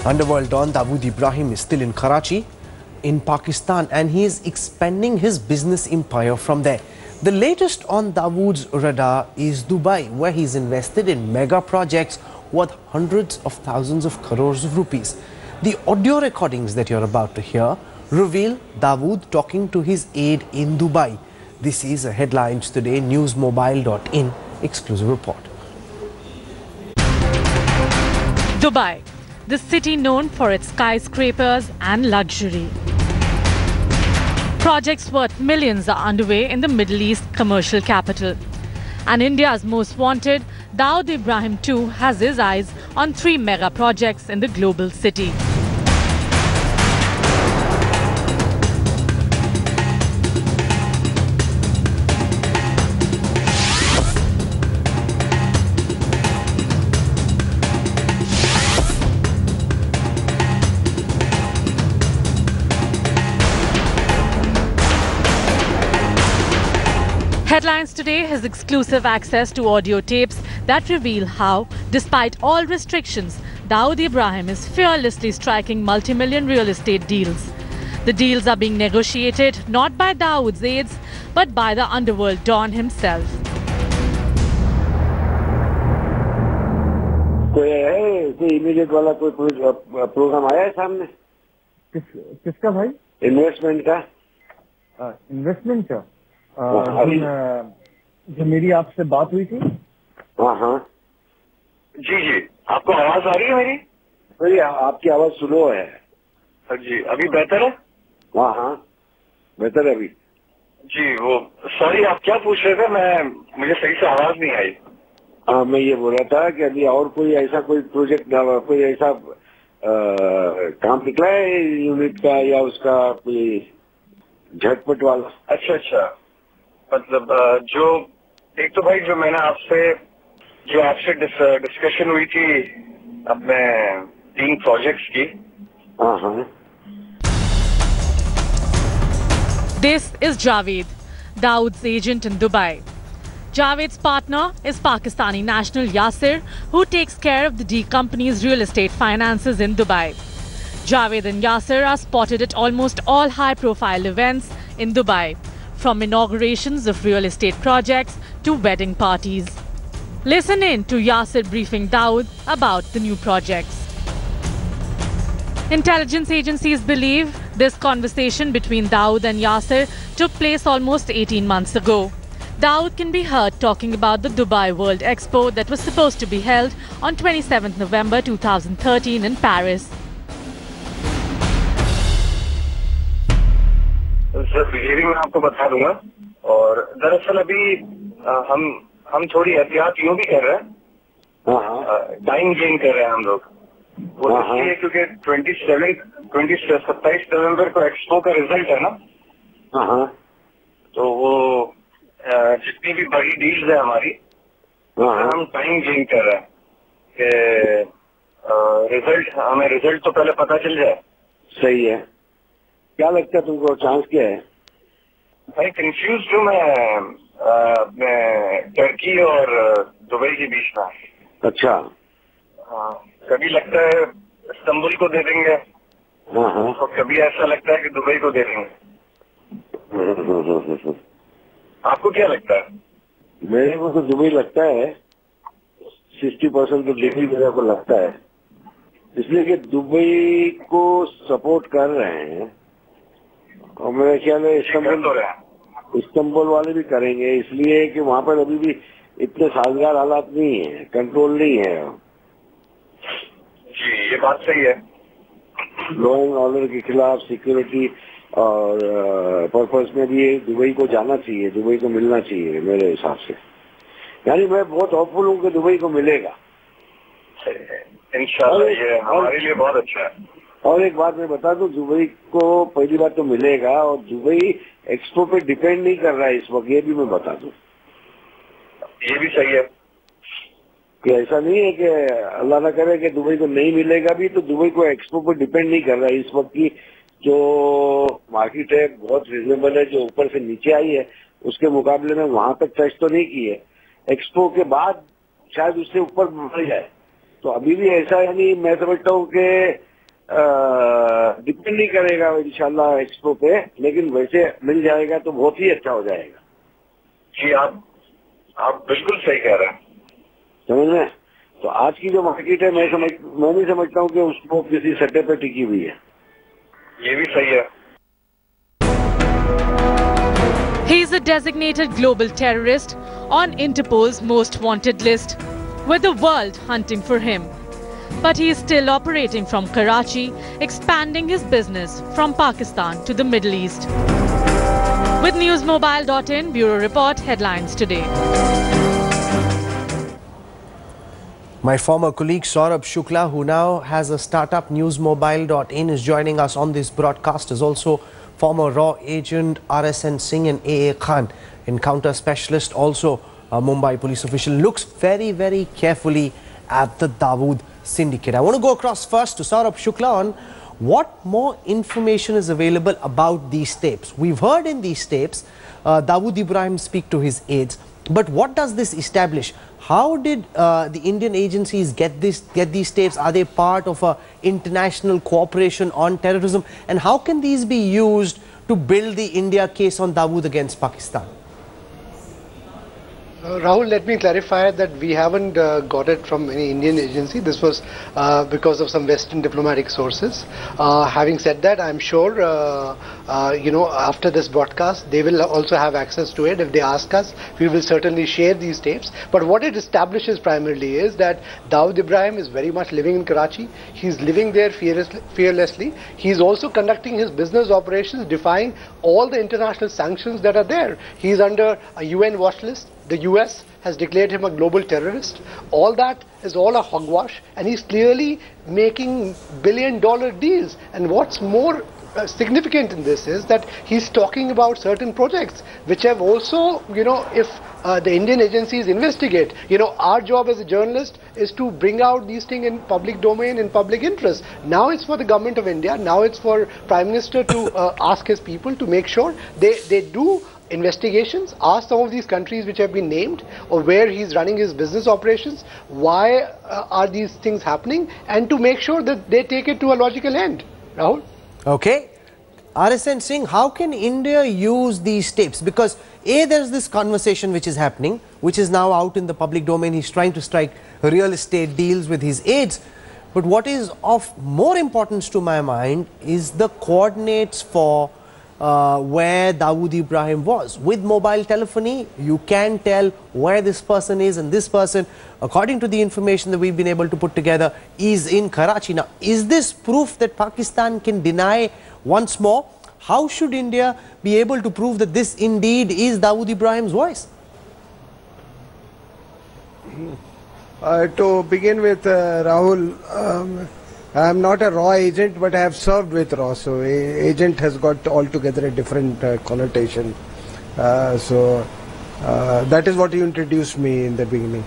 Underworld Don Dawood Ibrahim is still in Karachi, in Pakistan, and he is expanding his business empire from there. The latest on Dawood's radar is Dubai, where he's invested in mega projects worth hundreds of thousands of crores of rupees. The audio recordings that you're about to hear reveal Dawood talking to his aide in Dubai. This is a Headlines Today newsmobile.in exclusive report. Dubai, the city known for its skyscrapers and luxury. Projects worth millions are underway in the Middle East commercial capital. And India's most wanted, Dawood Ibrahim too has his eyes on 3 mega projects in the global city. Headlines Today has exclusive access to audio tapes that reveal how, despite all restrictions, Dawood Ibrahim is fearlessly striking multi-million real estate deals. The deals are being negotiated not by Dawood's aides, but by the underworld Don himself. कोई immediate वाला कोई programme आया है सामने? किसका भाई? Investment का? Investment का? जो मेरी आपसे बात हुई थी। हाँ जी जी, आपको आवाज आ रही है मेरी? भाई आपकी आवाज स्लो है। जी, अभी बेहतर है? हाँ बेहतर है अभी। जी, वो सॉरी, आप क्या पूछ रहे थे? मुझे सही से आवाज नहीं आई। हाँ, मैं ये बोल रहा था कि अभी और कोई ऐसा कोई प्रोजेक्ट, कोई ऐसा काम निकला है यूनिट का या उसका कोई झटपट वाला? अच्छा, मतलब जो एक तो भाई जो मैंने आपसे डिस्कशन हुई थी अपने 3 प्रोजेक्ट्स की। हाँ। This is Javed, Dawood's agent in Dubai. Javed's partner is Pakistani national Yasir, who takes care of the D company's real estate finances in Dubai. Javed and Yasir are spotted at almost all high-profile events in Dubai, from inaugurations of real estate projects to wedding parties. Listen in to Yasir briefing Dawood about the new projects. Intelligence agencies believe this conversation between Dawood and Yasir took place almost 18 months ago. Dawood can be heard talking about the Dubai World Expo that was supposed to be held on 27th November 2013 in Paris. Sir, ये भी मैं आपको बता दूंगा। और दरअसल अभी हम थोड़ी एहतियात यूं भी कर रहे हैं, टाइम गेन कर रहे हैं हम लोग। वो इसलिए क्योंकि 27 नवंबर को एक्सपो का रिजल्ट है ना। तो वो जितनी भी बड़ी डील्स है हमारी, हम टाइम गेन कर रहे हैं कि हमें रिजल्ट तो पहले पता चल जाए। सही है। क्या लगता है तुमको, चांस क्या है? भाई कंफ्यूज हूँ मैं टर्की और दुबई के बीच में। अच्छा। हाँ, कभी लगता है इस्तांबुल को दे देंगे, और कभी ऐसा लगता है कि दुबई को दे देंगे। आपको क्या लगता है? मेरे को तो दुबई लगता है। 60% तो दुबई मेरे को लगता है, इसलिए कि दुबई को सपोर्ट कर रहे हैं, और मेरे ख्याल है इस्तांबुल वाले भी करेंगे, इसलिए कि वहां पर अभी भी इतने साजगार हालात नहीं है, कंट्रोल नहीं है। जी, ये बात सही है। लॉ एंड ऑर्डर के खिलाफ सिक्योरिटी और पर्पस में भी दुबई को जाना चाहिए, दुबई को मिलना चाहिए मेरे हिसाब से। यानी मैं बहुत होपफुल हूँ कि दुबई को मिलेगा। इंशाल्लाह, ये हमारे लिए बहुत अच्छा है। और एक बात मैं बता दूं, दुबई को पहली बात तो मिलेगा, और दुबई एक्सपो पे डिपेंड नहीं कर रहा है इस वक्त, ये भी मैं बता दूं। ये भी सही है कि ऐसा नहीं है कि अल्लाह ना करे कि दुबई को नहीं मिलेगा भी, तो दुबई को एक्सपो पे डिपेंड नहीं कर रहा है। इस वक्त की जो मार्केट है बहुत रिजनेबल है, जो ऊपर से नीचे आई है उसके मुकाबले में वहां तक टच तो नहीं की है। एक्सपो के बाद शायद उससे ऊपर बढ़ जाए। तो अभी भी ऐसा, यानी मैं समझता हूँ कि डिपेंड नहीं करेगा इंशाल्लाह एक्सपो पे, लेकिन वैसे मिल जाएगा तो बहुत ही अच्छा हो जाएगा। जी आप बिल्कुल सही कह रहे हैं। समझ में? तो आज की जो मार्केट है मैं नहीं समझता हूँ कि उसको किसी सट्टे पे टिकी हुई है। ये भी सही है। He is a designated global terrorist on Interpol's most wanted list, with the world hunting for him. But he is still operating from Karachi, expanding his business from Pakistan to the Middle East. With newsmobile.in, Bureau Report, headlines today. My former colleague Saurabh Shukla, who now has a startup, newsmobile.in, is joining us on this broadcast, is also former RAW agent RSN Singh and AA Khan, encounter specialist, also a Mumbai police official, looks very, very carefully at the Dawood syndicate. I want to go across first to Saurabh Shukla on what more information is available about these tapes. We've heard in these tapes Dawood Ibrahim speak to his aides, but what does this establish? How did the Indian agencies get these tapes? Are they part of a international cooperation on terrorism? And how can these be used to build the India case on Dawood against Pakistan? Rahul, let me clarify that we haven't got it from any Indian agency. This was because of some Western diplomatic sources. Having said that, I'm sure, after this broadcast, they will also have access to it. If they ask us, we will certainly share these tapes. But what it establishes primarily is that Dawood Ibrahim is very much living in Karachi. He's living there fearlessly. He's also conducting his business operations, defying all the international sanctions that are there. He's under a UN watch list. The US has declared him a global terrorist. All that is all a hogwash, and he's clearly making billion-dollar deals. And what's more significant in this is that he's talking about certain projects which have also, if the Indian agencies investigate, our job as a journalist is to bring out these things in public domain, in public interest. Now it's for the government of India, now it's for Prime Minister to ask his people to make sure they do investigations, ask some of these countries which have been named or where he's running his business operations, why are these things happening, and to make sure that they take it to a logical end. Rahul? Okay. RSN Singh, how can India use these tapes? Because there's this conversation which is happening, which is now out in the public domain. He's trying to strike real estate deals with his aides. But what is of more importance to my mind is the coordinates for where Dawood Ibrahim was. With mobile telephony, you can tell where this person is, and this person, according to the information that we've been able to put together, is in Karachi. Now, is this proof that Pakistan can deny once more? How should India be able to prove that this indeed is Dawood Ibrahim's voice? To begin with, Rahul, I am not a RAW agent, but I have served with RAW, so agent has got altogether a different connotation. That is what you introduced me in the beginning.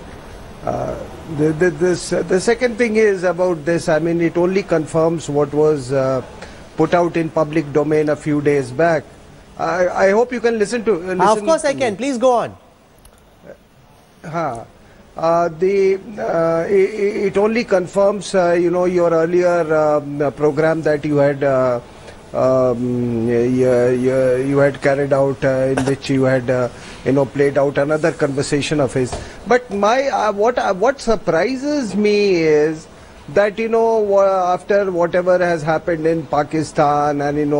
The second thing is about this, I mean, it only confirms what was put out in public domain a few days back. I hope you can listen to... of course I can. Please go on. It only confirms, your earlier program that you had carried out, in which you had, played out another conversation of his. But what surprises me is that, after whatever has happened in Pakistan and,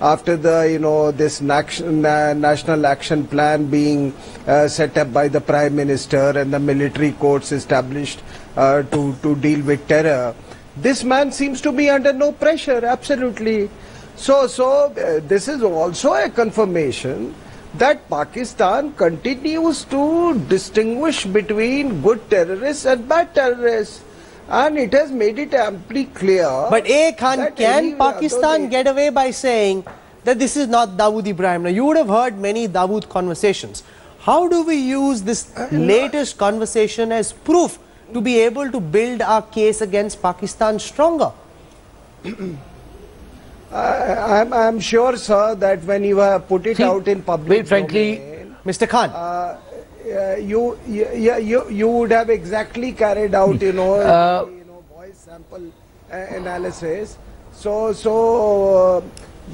after the, this national action plan being set up by the Prime Minister and the military courts established to deal with terror, this man seems to be under no pressure, absolutely. So this is also a confirmation that Pakistan continues to distinguish between good terrorists and bad terrorists. And it has made it amply clear. But Khan, can Pakistan get away by saying that this is not Dawood Ibrahim? Now, you would have heard many Dawood conversations. How do we use this latest conversation as proof to be able to build our case against Pakistan stronger? I'm sure, sir, that when you have put it out in public domain, Mr. Khan, you would have exactly carried out, voice sample analysis.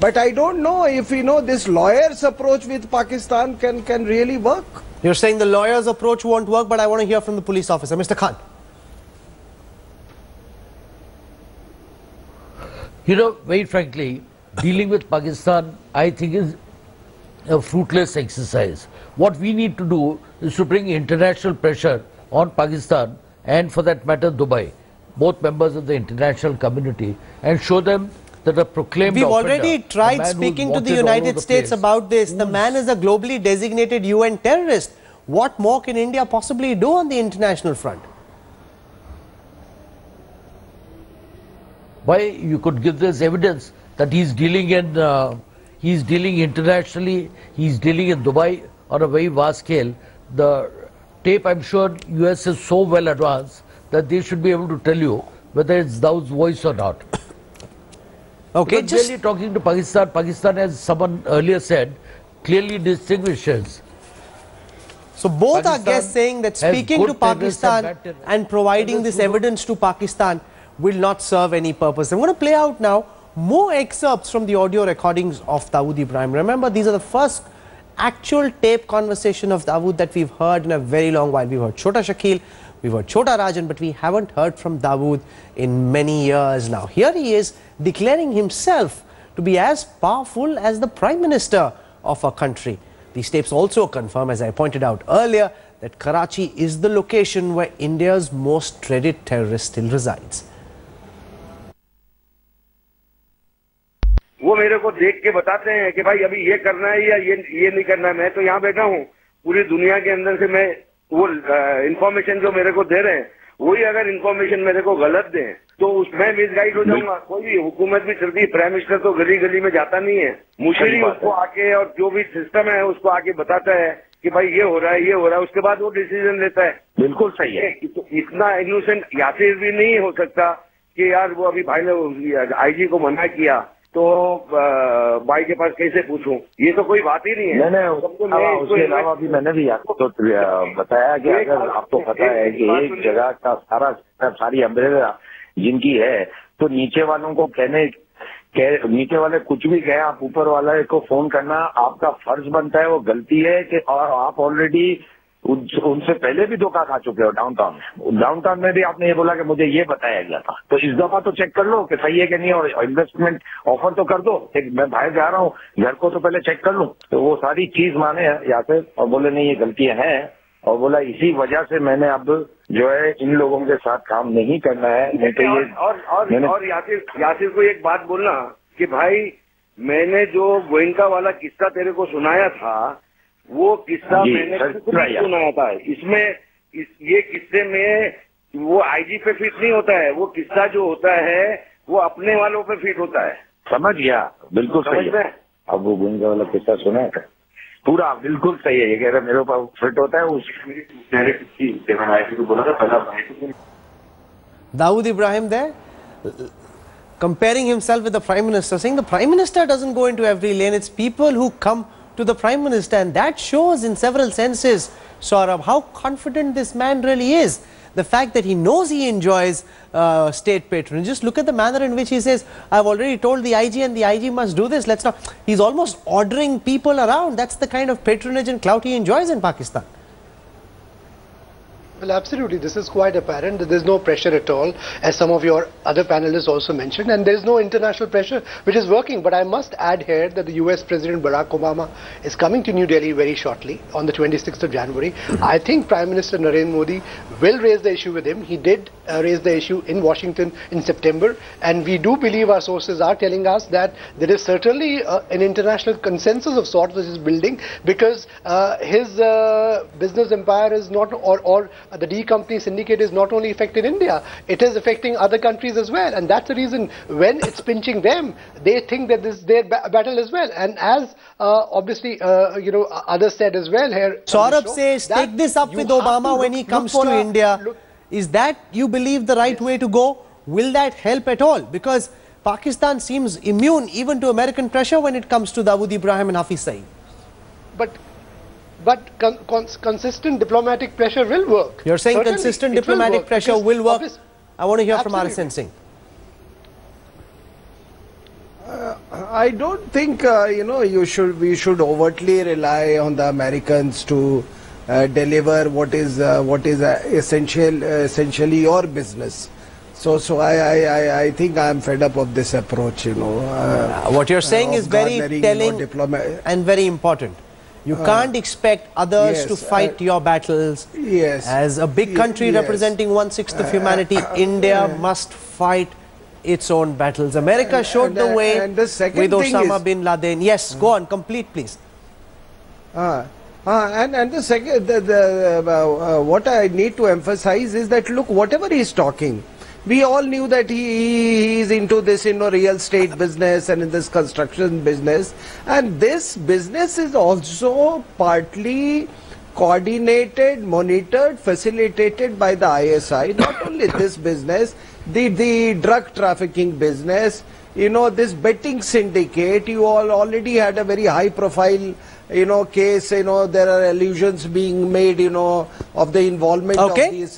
But I don't know if this lawyer's approach with Pakistan can really work. You're saying the lawyer's approach won't work, but I want to hear from the police officer. Mr. Khan. Very frankly, dealing with Pakistan, I think, is a fruitless exercise. What we need to do is to bring international pressure on Pakistan and, for that matter, Dubai, both members of the international community, and show them that a proclaimed We've offender, already tried speaking to the United States about this. The man is a globally designated UN terrorist. What more can India possibly do on the international front? Why you could give this evidence that he's dealing internationally, he's dealing in Dubai on a very vast scale. The tape, I'm sure, US is so well advanced that they should be able to tell you whether it's Dawood's voice or not. Okay, just clearly talking to Pakistan, Pakistan, as someone earlier said, clearly distinguishes. So both are guests saying that speaking to Pakistan and providing this evidence to Pakistan will not serve any purpose. I'm going to play out now more excerpts from the audio recordings of Dawood Ibrahim. Remember, these are the first actual tape conversation of Dawood that we've heard in a very long while. We've heard Chota Shakil, we've heard Chota Rajan, but we haven't heard from Dawood in many years now. Here he is declaring himself to be as powerful as the Prime Minister of a country. These tapes also confirm, as I pointed out earlier, that Karachi is the location where India's most dreaded terrorist still resides. वो मेरे को देख के बताते हैं कि भाई अभी ये करना है या ये नहीं करना है। मैं तो यहाँ बैठा हूँ, पूरी दुनिया के अंदर से मैं वो इंफॉर्मेशन जो मेरे को दे रहे हैं, वही अगर इंफॉर्मेशन मेरे को गलत दें तो उसमें मिसगाइड हो जाऊंगा। कोई भी हुकूमत भी चलती है, प्राइम मिनिस्टर तो गली गली में जाता नहीं है, मुशीरी उसको आके और जो भी सिस्टम है उसको आके बताता है कि भाई ये हो रहा है, ये हो रहा है, उसके बाद वो डिसीजन लेता है। बिल्कुल सही है। तो इतना इनोसेंट यासिर भी नहीं हो सकता कि यार वो अभी भाई ने आईजी को मना किया तो भाई के पास कैसे पूछूं, ये तो कोई बात ही नहीं है। उसके अलावा भी मैंने भी आपको तो बताया कि अगर आपको पता है कि एक जगह का सारी अम्ब्रेला जिनकी है, तो नीचे वालों को नीचे वाले कुछ भी कहे, आप ऊपर वाले को फोन करना आपका फर्ज बनता है। वो गलती है कि और आप ऑलरेडी उनसे पहले भी धोखा खा चुके हो। डाउनटाउन में भी आपने ये बोला कि मुझे ये बताया गया था, तो इस दफा तो चेक कर लो कि सही है कि नहीं, और इन्वेस्टमेंट ऑफर तो कर दो। मैं बाहर जा रहा हूँ, घर को तो पहले चेक कर लूं। तो वो सारी चीज माने यहाँ से और बोले नहीं ये गलतियां हैं, और बोला इसी वजह से मैंने अब जो है इन लोगों के साथ काम नहीं करना है। नहीं तो ये और यासिर को एक बात बोलना कि भाई मैंने जो गोयनका वाला किस्सा तेरे को सुनाया था, वो किस्सा मैंने सुनाया था। इसमें ये किस्से में वो आईजी पे फिट नहीं होता है, वो किस्सा जो होता है वो अपने वालों पे फिट होता है। समझ गया? बिल्कुल सही है। अब वो गोयनका वाला किस्सा सुना है पूरा, बिल्कुल सही है। ये कह रहे मेरे ऊपर फिट होता है। Dawood Ibrahim there, comparing himself with the Prime Minister, saying the Prime Minister doesn't go into every lane, it's people who come to the Prime Minister, and that shows in several senses, Saurabh, how confident this man really is. The fact that he knows he enjoys state patronage. Just look at the manner in which he says, I've already told the IG and the IG must do this. Let's not. He's almost ordering people around. That's the kind of patronage and clout he enjoys in Pakistan. Well, absolutely. This is quite apparent that there's no pressure at all, as some of your other panelists also mentioned, and there's no international pressure which is working. But I must add here that the US President Barack Obama is coming to New Delhi very shortly on the 26th of January. I think Prime Minister Narendra Modi will raise the issue with him. He did raise the issue in Washington in September, and we do believe, our sources are telling us, that there is certainly an international consensus of sorts which is building, because his business empire is not, or the D company syndicate is not only affecting India, it is affecting other countries as well, and that's the reason when it's pinching them, they think that this is their battle as well. And as obviously others said as well here, Saurabh says, take this up with Obama when he comes to India. Is that, you believe, the right way to go? Will that help at all? Because Pakistan seems immune even to American pressure when it comes to Dawood Ibrahim and Hafiz Saeed. But consistent diplomatic pressure will work. You're saying certainly consistent diplomatic pressure will work. I want to hear from RSN Singh. I don't think we should overtly rely on the Americans to deliver what is essentially your business. So I think I am fed up of this approach. What you're saying is very telling and very important. You can't expect others to fight your battles. Yes. As a big country representing 1/6 of humanity, India must fight its own battles. America showed the way with Osama bin Laden. Yes, go on, complete please. And the second, what I need to emphasize is that, look, whatever he is talking, we all knew that he is into this real estate business and in this construction business, and this business is also partly coordinated, monitored, facilitated by the ISI. Not only this business, the drug trafficking business, this betting syndicate. You all already had a very high profile case. There are allusions being made of the involvement of this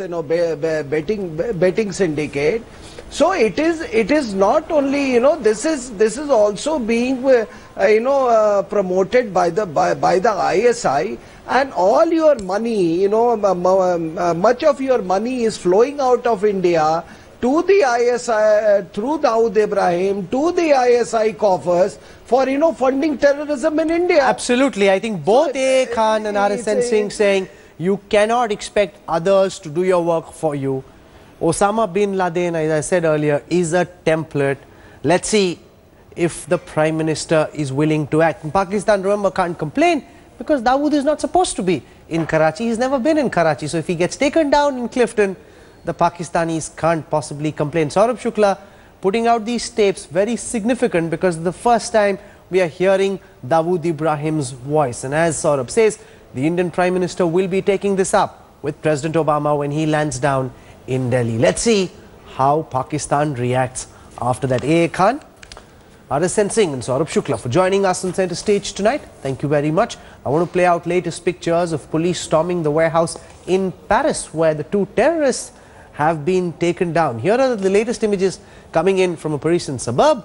betting syndicate. So it is not only this is also being promoted by the ISI, and all your money, much of your money is flowing out of India to the ISI through Dawood Ibrahim to the ISI coffers for funding terrorism in India. Absolutely. I think both A. Khan and RSN Singh saying you cannot expect others to do your work for you. Osama bin Laden, as I said earlier, is a template. Let's see if the Prime Minister is willing to act. And Pakistan, remember, can't complain because Dawood is not supposed to be in Karachi. He's never been in Karachi. So if he gets taken down in Clifton, the Pakistanis can't possibly complain. Saurabh Shukla putting out these tapes, very significant because the first time we are hearing Dawood Ibrahim's voice. And as Saurabh says, the Indian Prime Minister will be taking this up with President Obama when he lands down in Delhi. Let's see how Pakistan reacts after that. A. Khan, RSN Singh and Saurabh Shukla for joining us on Centre Stage tonight. Thank you very much. I want to play out latest pictures of police storming the warehouse in Paris where the two terrorists have been taken down. Here are the latest images coming in from a Parisian suburb.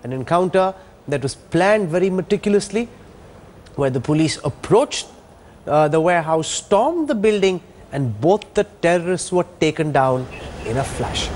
An encounter that was planned very meticulously where the police approached the warehouse, stormed the building, and both the terrorists were taken down in a flash.